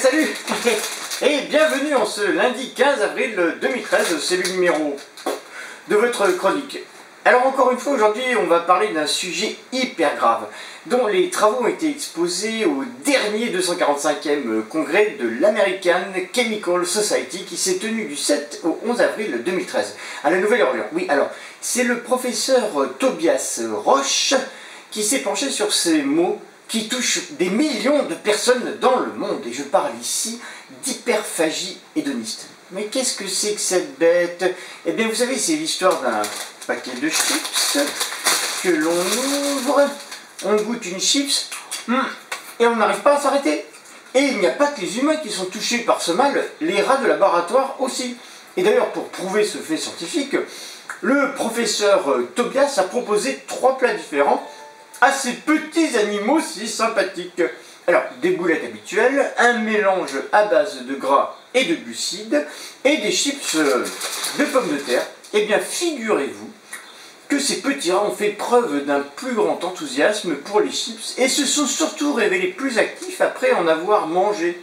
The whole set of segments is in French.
salut et bienvenue en ce lundi 15 avril 2013, c'est le numéro de votre chronique. Alors encore une fois, aujourd'hui on va parler d'un sujet hyper grave, dont les travaux ont été exposés au dernier 245e congrès de l'American Chemical Society qui s'est tenu du 7 au 11 avril 2013 à la Nouvelle-Orléans. Oui, alors c'est le professeur Tobias Roche qui s'est penché sur ces mots qui touchent des millions de personnes dans le monde. Et je parle ici d'hyperphagie hédoniste. Mais qu'est-ce que c'est que cette bête? Eh bien, vous savez, c'est l'histoire d'un paquet de chips que l'on ouvre, on goûte une chips, et on n'arrive pas à s'arrêter. Et il n'y a pas que les humains qui sont touchés par ce mal, les rats de laboratoire aussi. Et d'ailleurs, pour prouver ce fait scientifique, le professeur Tobias a proposé 3 plats différents à ces petits animaux si sympathiques. Alors, des boulettes habituelles, un mélange à base de gras et de glucides, et des chips de pommes de terre. Eh bien, figurez-vous que ces petits rats ont fait preuve d'un plus grand enthousiasme pour les chips, et se sont surtout révélés plus actifs après en avoir mangé.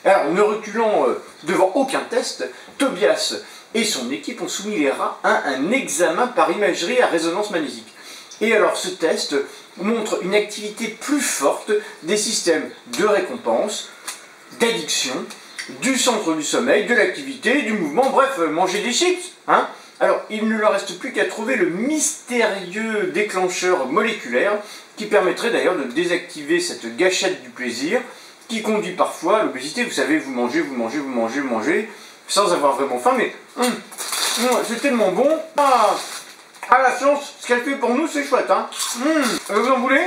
Alors, ne reculant devant aucun test, Tobias et son équipe ont soumis les rats à un examen par imagerie à résonance magnétique. Et alors ce test montre une activité plus forte des systèmes de récompense, d'addiction, du centre du sommeil, de l'activité, du mouvement, bref, manger des chips, hein. Alors il ne leur reste plus qu'à trouver le mystérieux déclencheur moléculaire qui permettrait d'ailleurs de désactiver cette gâchette du plaisir qui conduit parfois à l'obésité. Vous savez, vous mangez, sans avoir vraiment faim, mais c'est tellement bon. Ah, la science, ce qu'elle fait pour nous, c'est chouette, hein. Vous en voulez?